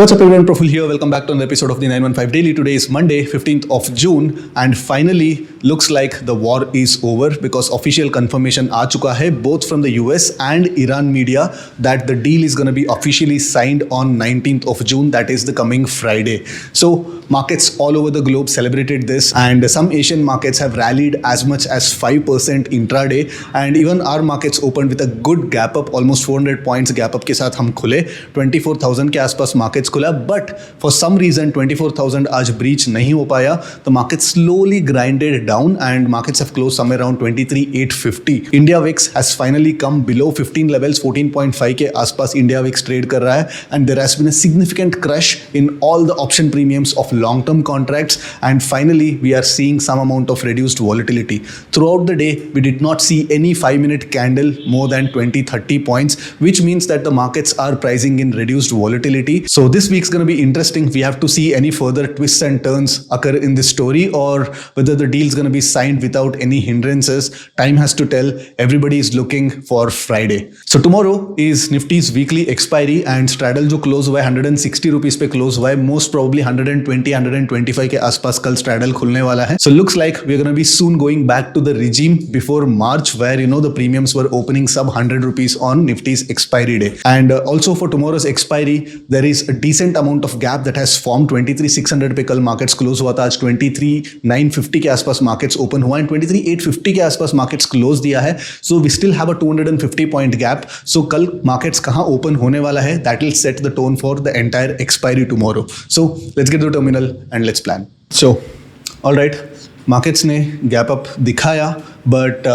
What's up everyone, Profil here. Welcome back to another episode of the 915 Daily. Today is Monday, 15th of June and finally looks like the war is over because official confirmation aa chuka hai both from the US and Iran media that the deal is going to be officially signed on 19th of June, that is the coming Friday. So markets all over the globe celebrated this and some Asian markets have rallied as much as 5% intraday and even our markets opened with a good gap up, almost 400 points gap up के साथ हम खुले 24,000 के आसपास markets खुला, but for some reason 24,000 आज breach नहीं हो पाया. The market slowly grinded down and markets have closed somewhere around 23,850. India VIX has finally come below 15 levels, 14.5 के आसपास India VIX trade कर रहा है and there has been a significant crush in all the option premiums of long-term contracts and finally we are seeing some amount of reduced volatility. Throughout the day we did not see any 5-minute candle more than 20-30 points, which means that the markets are pricing in reduced volatility. So this week's going to be interesting. We have to see any further twists and turns occur in this story or whether the deal is going to be signed without any hindrances. Time has to tell. Everybody is looking for Friday. So tomorrow is Nifty's weekly expiry and straddle जो close हुआ है 160 rupees पे close हुआ है, most probably 120-125 के आसपास कल straddle खुलने वाला है. So looks like we're going to be soon going back to the regime before March where the premiums were opening sub 100 rupees on Nifty's expiry day. And also for tomorrow's expiry there is a decent amount of gap that has formed. 23,600 पे कल markets close हुआ था, आज 23,950 के आसपास markets open हुआ है, 23,850 के आसपास मार्केट्स क्लोज दिया है. So we still have a 250 point gap. So कल मार्केट्स कहां ओपन होने वाला है, that will set the tone for the entire expiry tomorrow. So let's get the terminal and let's plan. So alright, markets ने gap up दिखाया but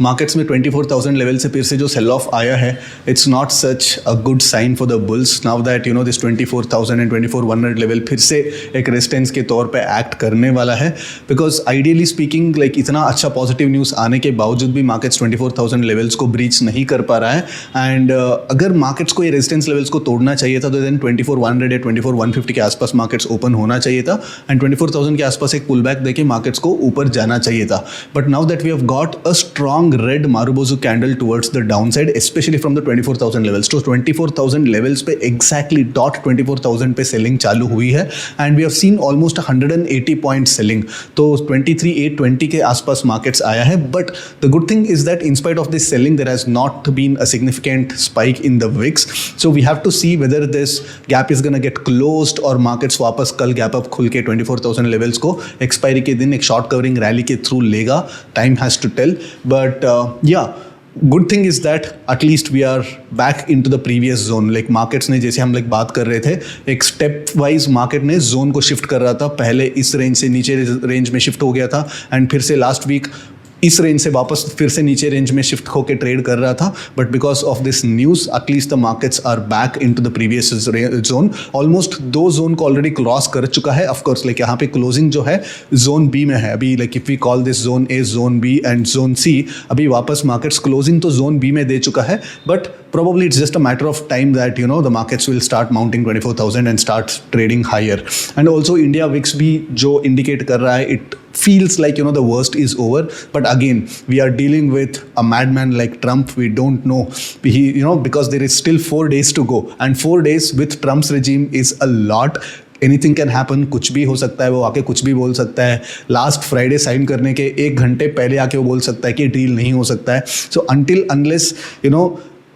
markets में 24,000 level से फिर से जो सेल ऑफ आया है, it's not such a good sign for the bulls now that this 24,000 and 24,100 level फिर से एक रेजिस्टेंस के तौर पे एक्ट करने वाला है. बिकॉज आइडियली स्पीकिंग इतना अच्छा पॉजिटिव न्यूज़ आने के बावजूद भी मार्केट्स 24,000 लेवल्स को ब्रीच नहीं कर पा रहा है एंड अगर मार्केट्स को ये रेजिस्टेंस लेवल्स को तोड़ना चाहिए था तो देन 24,100 या 24,150 के आसपास मार्केट्स ओपन होना चाहिए था एंड 24,000 के आसपास एक पुल बैक देके मार्केट्स को ऊपर जाना चाहिए था. But now that we have got a strong red Marubozu candle towards the downside, especially from the 24,000 levels. So 24,000 levels पे exactly dot 24,000 पे selling चालू हुई है and we have seen almost 180 point selling. तो 23,820 के आसपास markets आया है. But the good thing is that in spite of this selling there has not been a significant spike in the VIX. So we have to see whether this gap is gonna get closed or markets वापस कल gap up खुल के 24,000 levels को expiry के दिन एक short covering rally के through लेगा. Time has to tell. But good thing is that at least we are back into the previous zone. Markets ने जैसे हम बात कर रहे थे, एक स्टेप वाइज मार्केट ने जोन को शिफ्ट कर रहा था. पहले इस रेंज से नीचे रेंज में शिफ्ट हो गया था एंड फिर से लास्ट वीक इस रेंज से वापस फिर से नीचे रेंज में शिफ्ट होकर ट्रेड कर रहा था. But because of this news at least the markets are back into the previous zone. Almost 2 zone को ऑलरेडी क्रॉस कर चुका है. ऑफकोर्स यहाँ पे क्लोजिंग जो है जोन बी में है अभी. If we call this zone A, zone B and zone C, अभी वापस मार्केट्स क्लोजिंग तो जोन बी में दे चुका है. But probably it's just a matter of time that the markets will start mounting 24,000 and start trading higher. And also India VIX भी जो indicate कर रहा है, it feels like the worst is over. But again we are dealing with a madman like Trump. We don't know, because there is still 4 days to go and 4 days with Trump's regime is a lot. Anything can happen, कुछ भी हो सकता है. वो आके कुछ भी बोल सकता है. लास्ट फ्राइडे साइन करने के 1 घंटे पहले आके वो बोल सकता है कि डील नहीं हो सकता है. सो until unless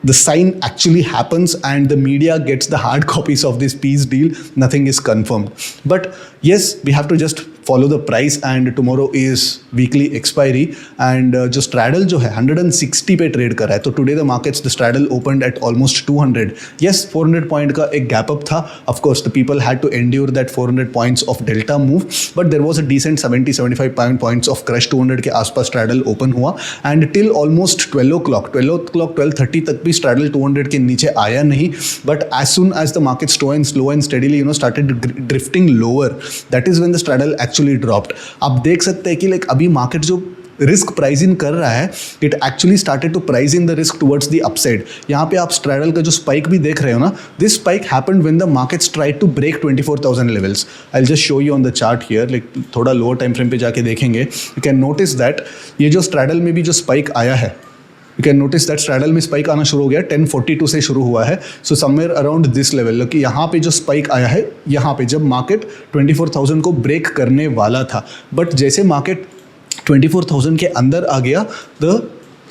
the sign actually happens and the media gets the hard copies of this peace deal, nothing is confirmed. But yes, we have to just follow the price and tomorrow is weekly expiry and जो straddle जो है 160 पे trade कर रहा है. तो today the markets, the straddle opened at almost 200. Yes, 400 point का एक gap up था. Of course the people had to endure that 400 points of delta move, but there was a decent 70-75 points of crush. 200 के आसपास straddle open हुआ and till almost 12:30 तक भी straddle 200 के नीचे आया नहीं. But as soon as the market slow and steadily started drifting lower, that is when the straddle actually dropped. आप देख सकते हैं कि अभी मार्केट जो रिस्क प्राइस इन कर रहा है, it actually started to price in the risk towards the upside. यहाँ पे आप स्ट्रैडल का जो स्पाइक भी देख रहे हो ना, this spike happened when the markets tried to break 24,000 levels. I will just show you on the chart here. थोड़ा लोअर टाइम फ्रेम पे जाके देखेंगे, यू कैन नोटिस दैट ये जो स्ट्रैडल में भी जो स्पाइक आया है, you can notice that straddle में स्पाइक आना शुरू हो गया, 1042 से शुरू हुआ है. So somewhere around this level कि यहाँ पे जो स्पाइक आया है, यहाँ पे जब मार्केट 24,000 को ब्रेक करने वाला था, बट जैसे मार्केट 24,000 के अंदर आ गया, the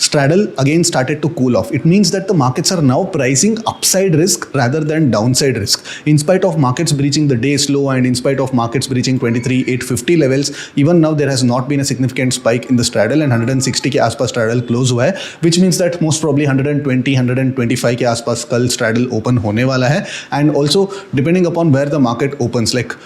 straddle again started to cool off. It means that the markets are now pricing upside risk rather than downside risk. In spite of markets breaching the day's low and in spite of markets breaching 23,850 levels, even now there has not been a significant spike in the straddle and 160 के आसपास straddle close हुआ है, which means that most probably 120, 125 के आसपास कल straddle open होने वाला है. And also depending upon where the market opens, like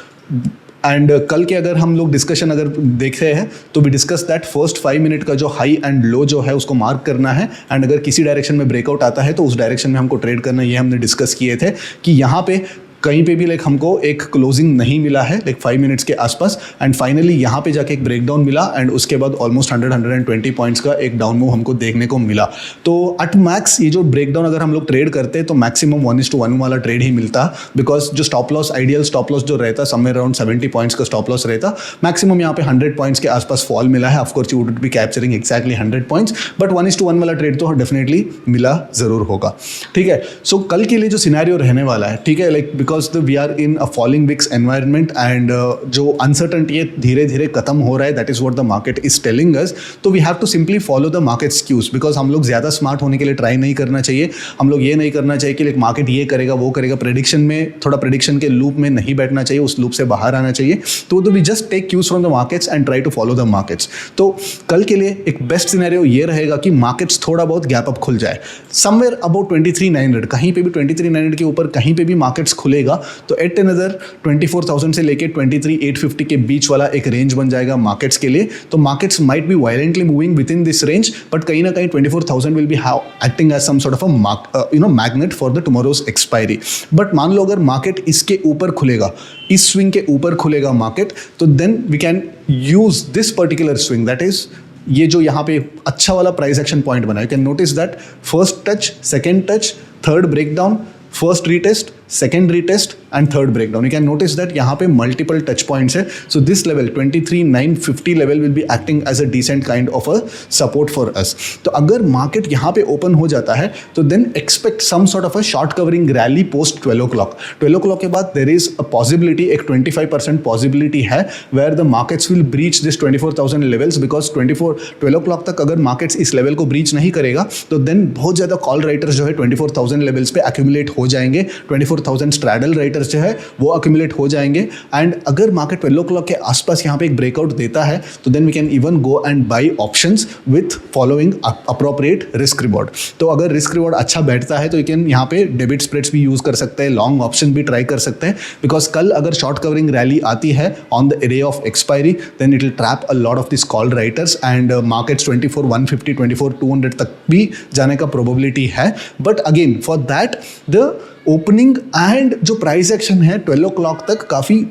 and कल के अगर हम लोग डिस्कशन अगर देखते हैं तो we discuss that first 5 minute का जो हाई एंड लो जो है उसको मार्क करना है, एंड अगर किसी डायरेक्शन में ब्रेकआउट आता है तो उस डायरेक्शन में हमको ट्रेड करना है. ये हमने डिस्कस किए थे कि यहाँ पे कहीं पे भी हमको एक क्लोजिंग नहीं मिला है 5 मिनट्स के आसपास, एंड फाइनली यहाँ पे जाके एक ब्रेकडाउन मिला एंड उसके बाद ऑलमोस्ट 100-120 पॉइंट्स का एक डाउन मूव हमको देखने को मिला. तो एट मैक्स ये जो ब्रेकडाउन अगर हम लोग ट्रेड करते हैं तो मैक्सिमम 1:1 वाला ट्रेड ही मिलता, बिकॉज जो stop loss ideal stop loss जो रहता समवेयर अराउंड 70 पॉइंट्स का स्टॉप लॉस रहता. मैक्सिमम यहाँ पे 100 पॉइंट्स के आसपास फॉल मिला है. Of course you would be capturing exactly 100 points, but 1:1 वाला ट्रेड तो डेफिनेटली मिला जरूर होगा. ठीक है, सो कल के लिए जो सिनेरियो रहने वाला है, ठीक है, because we are in a falling VIX environment and जो uncertainty है धीरे धीरे खत्म हो रहा है, that is what the market is telling us. तो we have to simply follow the market cues, because हम लोग ज़्यादा स्मार्ट होने के लिए ट्राई नहीं करना चाहिए. हम लोग ये नहीं करना चाहिए कि मार्केट ये करेगा वो करेगा, प्रेडिक्शन में थोड़ा प्रेडिक्शन के लूप में नहीं बैठना चाहिए, उस लूप से बाहर आना चाहिए. तो we just take cues from the markets and try to follow the markets. तो कल के लिए एक बेस्ट सिनेरियो ये रहेगा कि मार्केट्स थोड़ा बहुत गैप अप खुल जाए समवेयर अबाउट 23,900, कहीं पे भी 23,900 के ऊपर कहीं पे भी मार्केट्स खुलेगा तो एट अनदर 24,000 से लेके 23,850 के बीच वाला एक रेंज बन जाएगा मार्केट्स के लिए. तो markets might be violently moving within this range, but कहीं ना कहीं 24,000 will be acting as some sort of a magnet for the tomorrow's expiry. But मान लो अगर मार्केट इसके ऊपर खुलेगा, इस स्विंग के ऊपर खुलेगा मार्केट, तो then we can use this particular swing, that is ये जो यहाँ पे अच्छा वाला प्राइस एक्शन पॉइंट बना. You can notice that first touch, second touch, third breakdown, first retest, second retest and third breakdown. You can notice that यहाँ पे multiple touch points है. So this level 23,950 level will be acting as a decent kind of a support for us. तो अगर market यहाँ पे open हो जाता है तो then expect some sort of a short covering rally post 12 o'clock. 12 o'clock के बाद there is a possibility, एक 25% possibility है where the markets will breach this 24,000 levels, because 12 o'clock तक अगर markets इस level को breach नहीं करेगा तो then बहुत ज़्यादा call writers जो है 24,000 levels पे accumulate हो जाएंगे, 24,000 स्ट्रैडल राइटर्स जो है वो अक्यूमुलेट हो जाएंगे. एंड अगर मार्केट 12 o'clock के आसपास यहाँ पे एक ब्रेकआउट देता है तो then we can even go and buy options with following appropriate risk reward. तो अगर रिस्क रिवॉर्ड अच्छा बैठता है तो यू कैन यहाँ पे डेबिट स्प्रेड्स भी यूज कर सकते हैं, लॉन्ग ऑप्शन भी ट्राई कर सकते हैं, बिकॉज कल अगर शॉर्ट कवरिंग रैली आती है on the day of expiry then it will trap a lot of this call writers and markets 24,150, 24,200 तक भी जाने का प्रोबेबिलिटी है. But again for that the opening and जो प्राइस एक्शन है 12 o'clock तक काफ़ी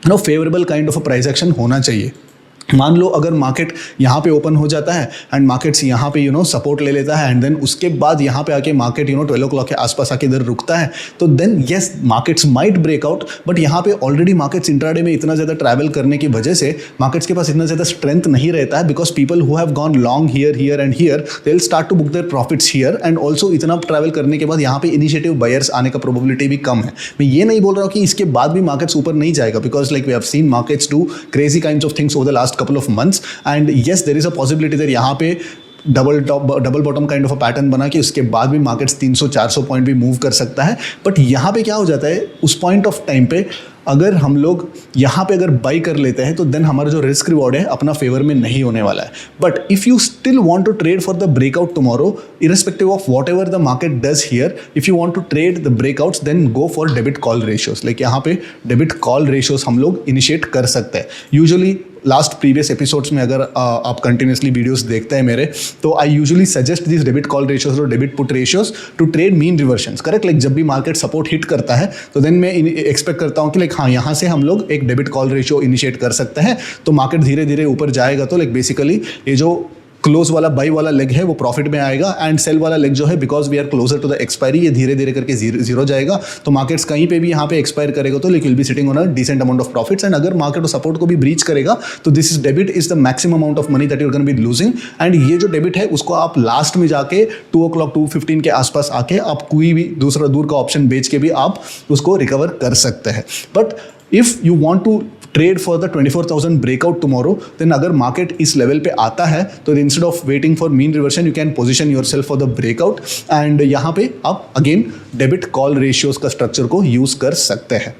favourable kind of a price action होना चाहिए. मान लो अगर मार्केट यहाँ पे ओपन हो जाता है एंड मार्केट्स यहाँ पे सपोर्ट ले लेता है एंड देन उसके बाद यहाँ पे आके मार्केट 12 o'clock के आसपास आके इधर रुकता है तो then yes markets might breakout. बट यहाँ पे ऑलरेडी मार्केट्स इंट्राडे में इतना ज़्यादा ट्रैवल करने की वजह से मार्केट्स के पास इतना ज़्यादा स्ट्रेंथ नहीं रहता है, because people who have gone long here and here they will start to book their profits here. And also इतना ट्रैवल करने के बाद यहाँ पे इनिशिएटिव बायर्स आने का प्रोबेबिलिटी भी कम है. मैं ये नहीं बोल रहा हूँ कि इसके बाद भी मार्केट्स ऊपर नहीं जाएगा, because we have seen markets do crazy kinds of things over the last couple of months. And yes there is a possibility that यहाँ पे double bottom kind of a pattern बना के उसके बाद भी मार्केट्स 300-400 पॉइंट भी move कर सकता है. बट यहाँ पे क्या हो जाता है उस पॉइंट ऑफ टाइम पे अगर हम लोग यहाँ पे अगर बाई कर लेते हैं तो देन हमारा जो रिस्क रिवॉर्ड है अपना फेवर में नहीं होने वाला है. But if you still want to trade for the breakout tomorrow irrespective of whatever the market does here, if you want to trade the breakouts then go for debit call ratios. like यहाँ पे debit call ratios हम लोग initiate कर सकते हैं. Usually last previous episodes में अगर आप कंटिन्यूसली वीडियोस देखते हैं मेरे तो I usually suggest this debit call ratios और debit put ratios to trade mean reversions. Correct, like जब भी मार्केट सपोर्ट हिट करता है तो देन मैं एक्सपेक्ट करता हूँ कि लाइक हाँ यहाँ से हम लोग एक डेबिट कॉल रेशियो इनिशिएट कर सकते हैं तो मार्केट धीरे धीरे ऊपर जाएगा. तो लाइक बेसिकली ये जो क्लोज वाला बाई वाला लेग है वो प्रॉफिट में आएगा, एंड सेल वाला लेग जो है because we are closer to the expiry ये धीरे धीरे करके जीरो जाएगा। तो मार्केट्स कहीं पे भी यहाँ पे एक्सपायर करेगा तो will be sitting on a decent amount of profits, and अगर मार्केट सपोर्ट को भी ब्रीच करेगा तो this is debit is the maximum amount of money that you are gonna be losing. And ये जो डेबिट है उसको आप लास्ट में जाके 2:15 के आसपास आके आप कोई भी दूसरा दूर का ऑप्शन बेच के भी आप उसको रिकवर कर सकते हैं। But if you want to trade for the 24,000 breakout tomorrow, then अगर मार्केट इस लेवल पे आता है तो instead of waiting for mean reversion you can position yourself for the breakout, and यहाँ पे आप अगेन डेबिट कॉल रेशियोज का स्ट्रक्चर को यूज कर सकते हैं।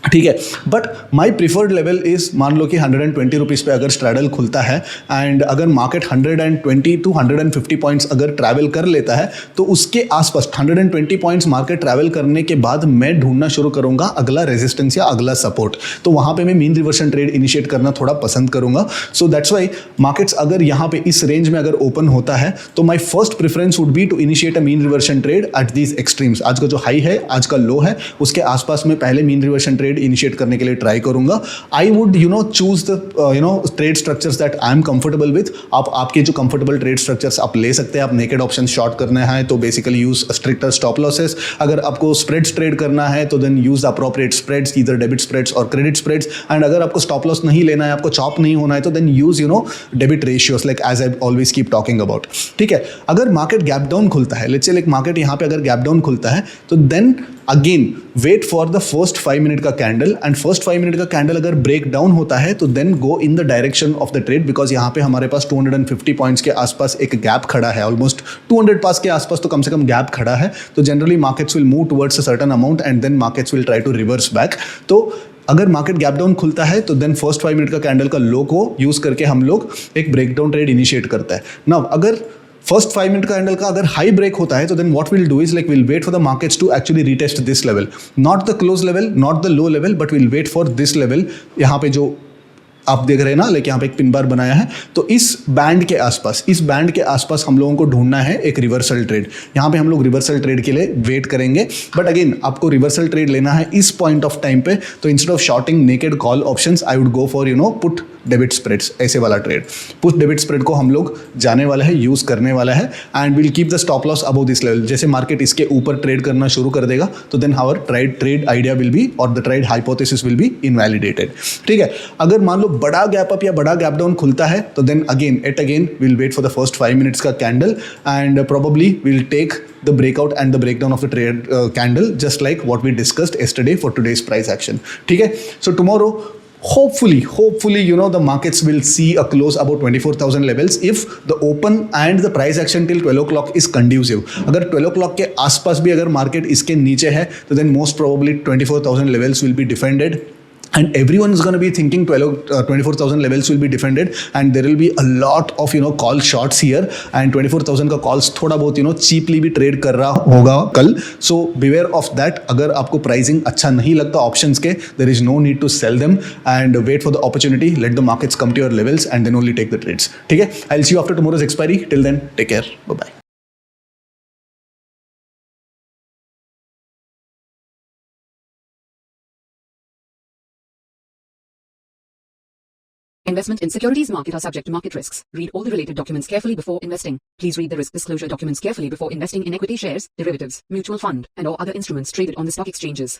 ठीक है, but my preferred level is मान लो कि 120 रुपीज़ पे अगर स्ट्रैडल खुलता है एंड अगर मार्केट 120 to 150 पॉइंट्स अगर ट्रैवल कर लेता है तो उसके आसपास 120 पॉइंट्स मार्केट ट्रैवल करने के बाद मैं ढूंढना शुरू करूंगा अगला रेजिस्टेंस या अगला सपोर्ट। तो वहाँ पे मैं मीन रिवर्शन ट्रेड इनिशिएट करना थोड़ा पसंद करूंगा। सो दैट्स वाई मार्केट्स अगर यहाँ पे इस रेंज में अगर ओपन होता है तो my first preference would be to initiate a mean reversion trade at these extremes. आज का जो हाई है, आज का लो है, उसके आसपास में पहले मीन रिवर्शन ट्रेड इनिशिएट करने के लिए ट्राई करूंगा। I would choose the trade structures that I am comfortable with. आप आपके जो कंफर्टेबल ट्रेड स्ट्रक्चर्स आप ले सकते हैं। आप नेकेड ऑप्शन शॉर्ट करना है तो basically use stricter stop losses. अगर आपको स्प्रेड्स ट्रेड करना है तो then use the appropriate spreads, either debit spreads और क्रेडिट स्प्रेड्स। एंड अगर आपको स्टॉप लॉस नहीं लेना है, आपको चॉप नहीं होना है तो then use debit ratios like as I always keep talking about. ठीक है, अगर मार्केट गैप डाउन खुलता है, लेट्स से लाइक मार्केट यहाँ पे अगर गैप डाउन खुलता है तो then again wait for the first 5 minute का कैंडल, एंड फर्स्ट 5 मिनट का कैंडल अगर ब्रेक डाउन होता है तो then go in the direction of the trade, because यहाँ पे हमारे पास 250 पॉइंट्स के आसपास एक गैप खड़ा है, ऑलमोस्ट 200 पास के आसपास तो कम से कम गैप खड़ा है। तो generally markets will move towards a certain amount and then markets will try to reverse back. तो अगर मार्केट गैप डाउन खुलता है तो देन फर्स्ट 5 मिनट का कैंडल का लो को यूज करके हम लोग एक ब्रेकडाउन ट्रेड इनिशिएट करता है। नाउ अगर फर्स्ट 5 मिनट का कैंडल का अगर हाई ब्रेक होता है तो then what will do is like will wait for the markets to actually retest this level, not the close level, not the low level, but will wait for this level. यहाँ पे जो आप देख रहे हैं ना, लाइक यहाँ पे एक पिन बार बनाया है, तो इस बैंड के आसपास हम लोगों को ढूंढना है एक रिवर्सल ट्रेड। यहाँ पे हम लोग रिवर्सल ट्रेड के लिए वेट करेंगे। बट अगेन आपको रिवर्सल ट्रेड लेना है इस पॉइंट ऑफ टाइम पे, तो instead of shorting naked call options I would go for put debit spreads, ऐसे वाला ट्रेड। पुट डेबिट स्प्रेड को हम लोग जाने वाला है, यूज करने वाला है, and will keep the stop loss above this level. जैसे मार्केट इसके ऊपर ट्रेड करना शुरू कर देगा तो then our trade idea will be और the trade hypothesis will be invalidated. ठीक है, अगर मान लो बड़ा गैप अप या बड़ा गैप डाउन खुलता है तो then again will wait for the first 5 minutes का candle and probably will take the breakout and the breakdown of the trade candle, just like what we discussed yesterday for today's price action. ठीक है, so tomorrow hopefully the markets will see a close about 24,000 levels if the open and the price action till 12 o'clock is conducive. अगर 12 o'clock के आसपास भी अगर market इसके नीचे है तो then most probably 24,000 levels will be defended. And everyone is going to be thinking 24,000 levels will be defended, and there will be a lot of call shots here, and 24,000 का calls थोड़ा बहुत cheaply भी trade कर रहा होगा कल. So beware of that. अगर आपको pricing अच्छा नहीं लगता options के, there is no need to sell them and wait for the opportunity. Let the markets come to your levels and then only take the trades. ठीक है, I'll see you after tomorrow's expiry. Till then, take care. Bye bye. Investment in securities market are subject to market risks. Read all the related documents carefully before investing. Please read the risk disclosure documents carefully before investing in equity shares, derivatives, mutual fund, and or other instruments traded on the stock exchanges.